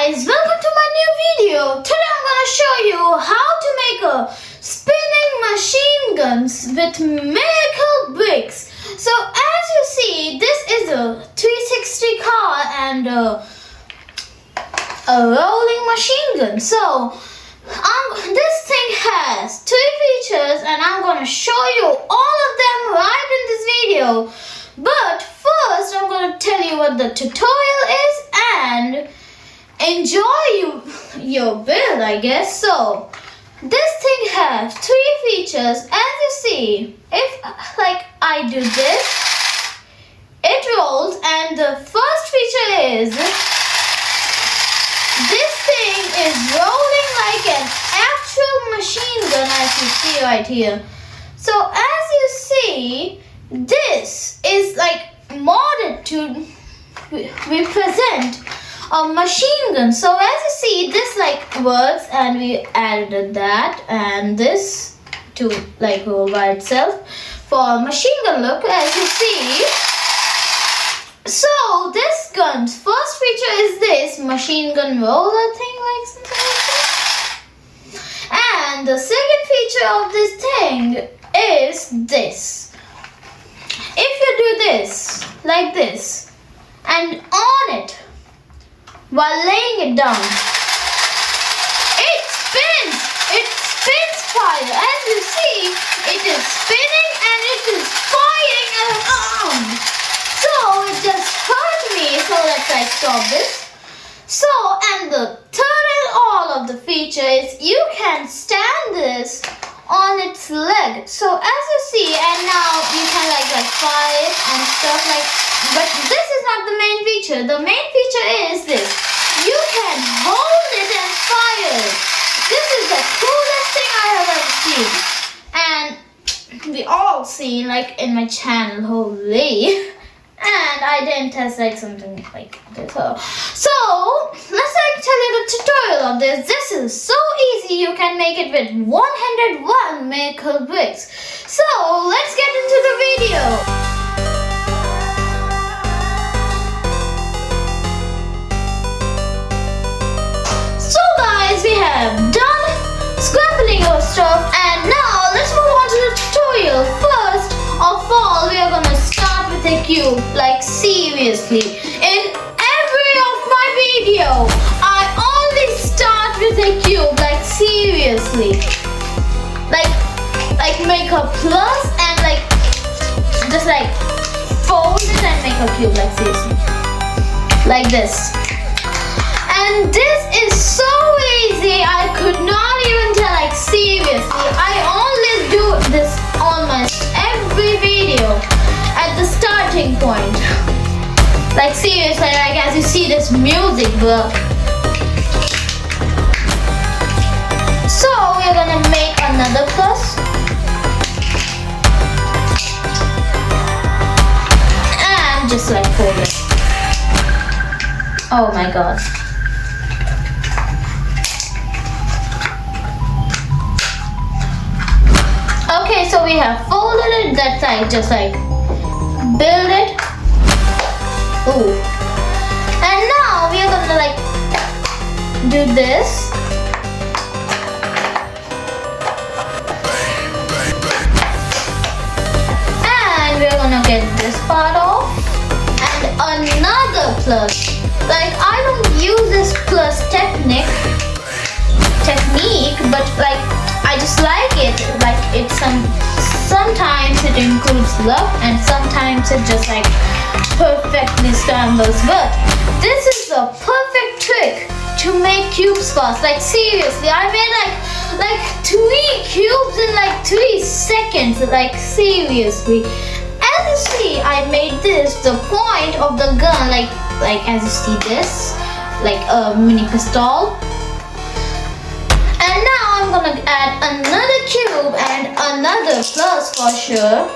guys, welcome to my new video. Today I'm gonna show you how to make a spinning machine guns with miracle bricks. So as you see, this is a 360 car and a rolling machine gun. So this thing has three features and I'm gonna show you all of them right in this video. But first I'm gonna tell you what the tutorial is and enjoy your build, I guess. So this thing has three features. As you see, if like I do this, it rolls, and the first feature is this thing is rolling like an actual machine gun, as you see right here. So as you see, this is like modded to represent a machine gun. So as you see, this like works, and we added that and this to like roll by itself for a machine gun look, as you see. So this gun's first feature is this machine gun roller thing, like something like that. And the second feature of this thing is this. If you do this, like this, and on it while laying it down, it spins fire. As you see, it is spinning and it is firing around. So it just hurt me, so let's like stop this. So, and the third and all of the feature is you can stand this on its leg. So as you see, and now you can like fire it and stuff like, but this is not the main feature. The main feature is this. You can hold it and fire it. This is the coolest thing I have ever seen. And we all seen like in my channel, holy. And I didn't test like something like this. So let's like tell you the tutorial of this. This is so easy. You can make it with 101 miracle bricks. So let's get into the video. So guys, we have done scrambling our stuff, and now let's move on to the tutorial. First of all, we are gonna start with a cube, like seriously. In every of my video, I only start with a cube, like seriously. Like make a plus and like just like fold it and make a cube, like seriously. Like this. And this is so easy, I could not even tell, like seriously. I only do this almost every video at the starting point. Like seriously, like as you see this music, bro. So we're gonna make another plus. And just like fold it. Oh my god. Okay, so we have folded it, that's like just like build it. Ooh. And now we are gonna like do this. And we're gonna get this part off. And another plus. Like I don't use this plus technique, but like I just like it. Like it's sometimes it includes love and sometimes it just like perfectly scrambles. But this is the perfect trick to make cubes fast. Like seriously, I made like 3 cubes in like 3 seconds. Like seriously. As you see, I made this the point of the gun. Like as you see this, like a mini pistol. And now I'm gonna add another cube and another plus for sure.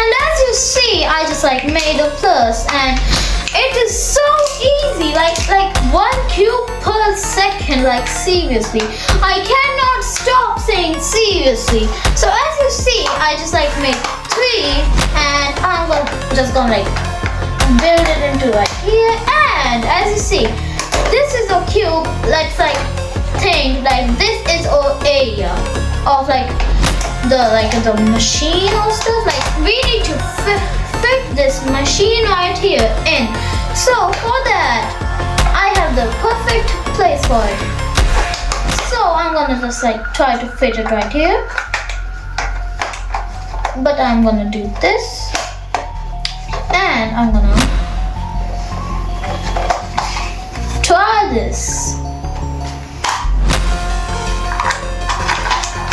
And as you see, I just like made a plus, and it is so easy, like 1 cube per second, like seriously. I cannot stop saying seriously. So as you you see, I just like make 3, and I'm just gonna like build it into right here. And as you see, this is a cube. Let's like think like this is our area of like the machine or stuff. Like we need to fit this machine right here in. So for that, I have the perfect place for it. So I'm gonna just like try to fit it right here. But I'm gonna do this, and I'm gonna try this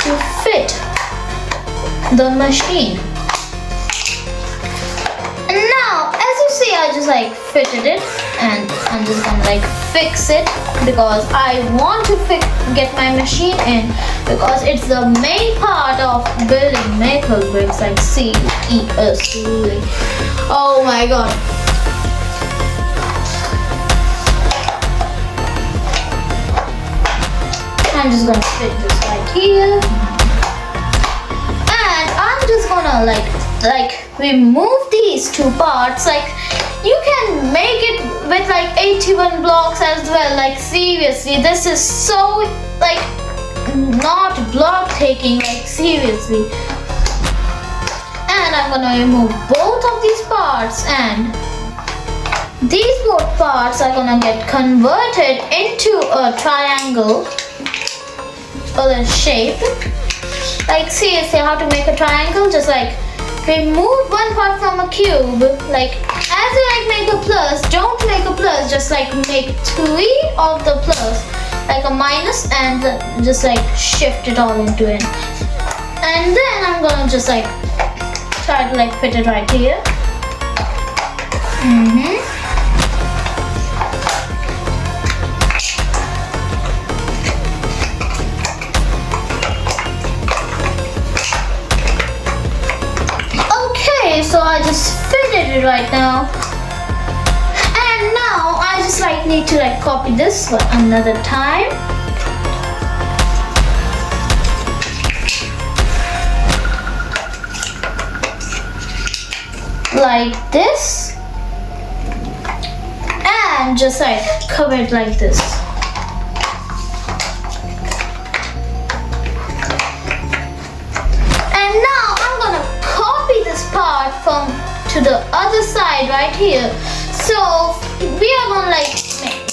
to fit the machine. And now, as you see, I just like fitted it, and I'm just gonna like fix it because I want to get my machine in, because it's the main part of building maple bricks. Like seriously, oh my god. I'm just gonna fit this right here, and I'm just gonna like remove these 2 parts. Like you can make it with like 81 blocks as well. Like seriously, this is so like not block taking, like seriously. And I'm gonna remove both of these parts, and these both parts are gonna get converted into a triangle or a shape. Like seriously, how to make a triangle? Just like remove 1 part from a cube. Like as you like make a plus, don't make a plus, just like make 3 of the plus, like a minus, and just like shift it all into it. And then I'm gonna just like try to like fit it right here. So I just fitted it right now, and now I just like need to like copy this for another time. Like this, and just like cover it like this. From to the other side right here. So we are gonna like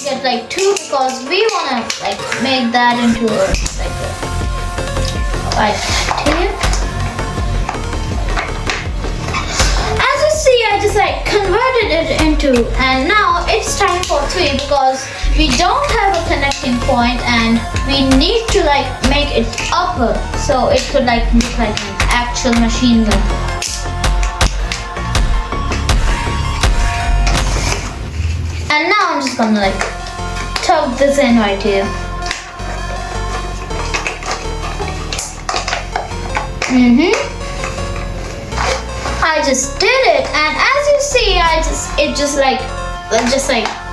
get like 2, because we wanna like make that into a like right here. As you see, I just like converted it into, and now it's time for 3 because we don't have a connecting point, and we need to like make it upper so it could like look like an actual machine gun. And now I'm just gonna like tug this in right here. I just did it, and as you see, it just like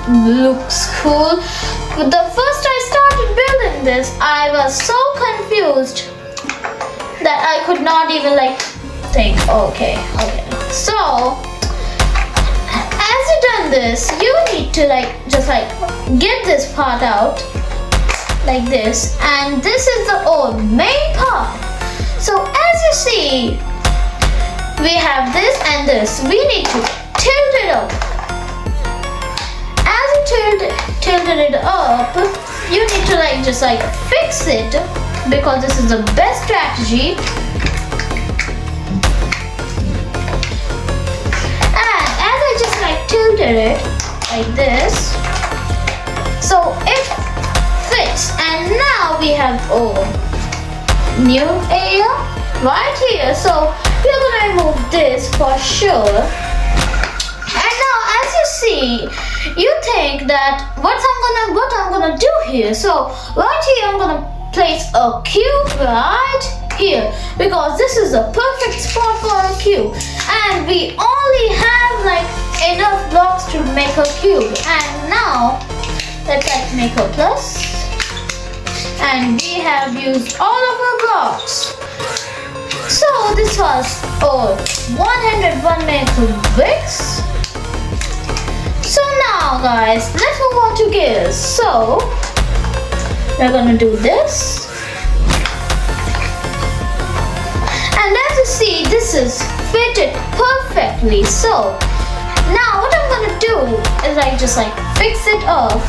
looks cool. But the first I started building this, I was so confused that I could not even like think, okay. So as you done this, you need to like just like get this part out like this, and this is the main part. So as you see, we have this and this. We need to tilt it up. As you tilted it up, you need to like just like fix it, because this is the best strategy. Tilted it like this, so it fits, and now we have new area right here. So we're gonna remove this for sure. And now as you see, you think that what I'm gonna do here. So right here I'm gonna place a cube right here, because this is a perfect spot for a cube, and we only have like enough blocks to make a cube. And now let's like make a plus, and we have used all of our blocks. So us 101 megawicks. So now guys, let's move on to gears. So we're gonna do this. And as you see, this is fitted perfectly. So now what I'm gonna do is just fix it up.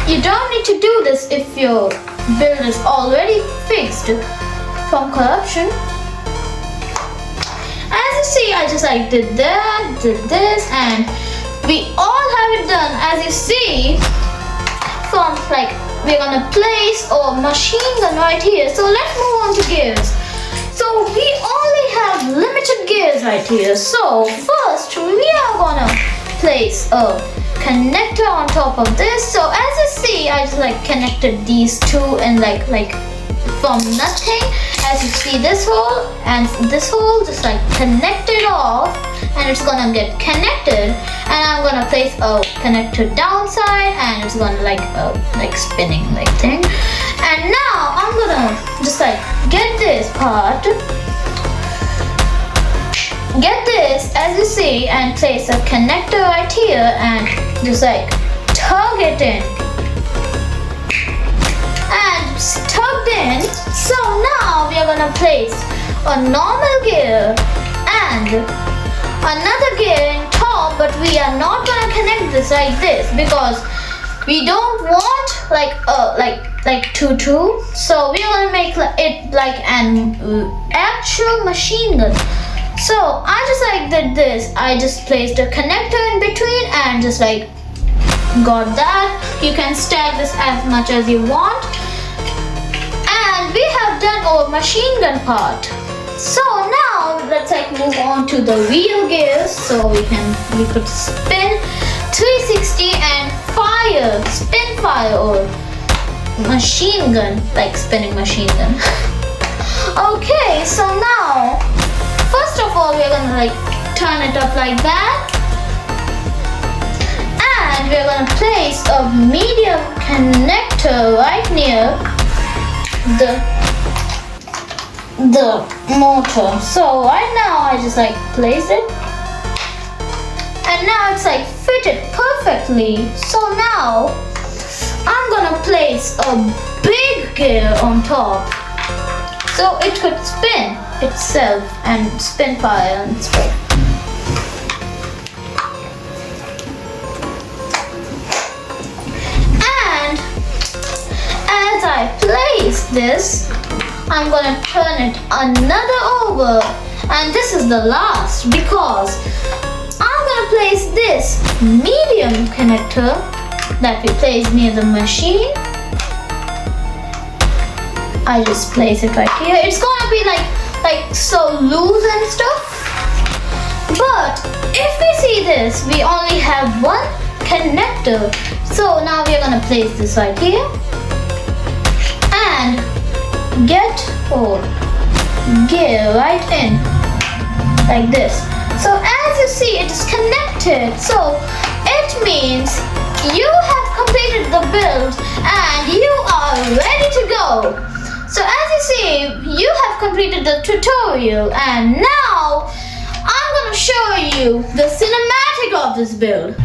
You don't need to do this if your build is already fixed from corruption. As you see, I just did that, did this, and we all have it done. As you see, from we're gonna place our machine gun right here. So let's move on to gears. So we only have limited gears right here. So first we are gonna place a connector on top of this. So as you see, I just connected these two and from nothing. As you see, this hole and this hole just connected off, and it's gonna get connected. And I'm gonna place a connector downside, and it's gonna spinning thing. And now I'm gonna just get this part, get this as you see, and place a connector right here and just tug it in. And it's tugged in. So now we are gonna place a normal gear and another gear in top, but we are not gonna connect this like this because we don't want two. So we are gonna make it like an actual machine gun. So I just did this. I just placed a connector in between and just got that. You can stack this as much as you want. And we have done our machine gun part. So now let's move on to the wheel gears. So we could spin 360 and fire, spin fire, or machine gun, spinning machine gun. Okay, so now first of all we're gonna turn it up like that, and we're gonna place a medium connector right near the motor. So right now I just place it, and now it's fitted perfectly. So now I'm gonna place a big gear on top so it could spin itself and spin fire and spin. And as I place this, I'm gonna turn it another over, and this is the last because I'm gonna place this medium connector that we place near the machine. I just place it right here. It's gonna be so loose and stuff. But if we see this, we only have one connector. So now we're gonna place this right here and get our gear right in like this. So as you see, it is connected. So it means you have completed the build and you are ready to go. So as you see, you have completed the tutorial, and now I'm going to show you the cinematic of this build.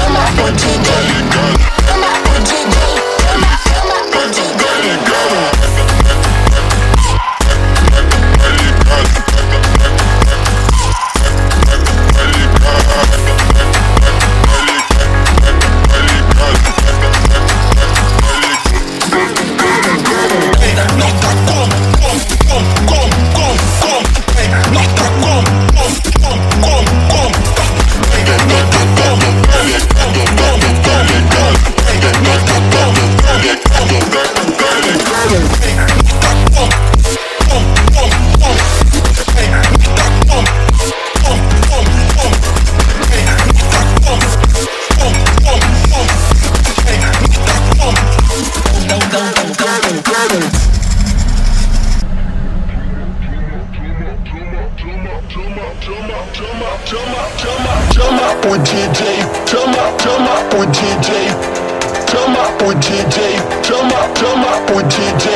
Come out with GJ. Tell my boy TJ. Tell my boy TJ. Tell my boy TJ.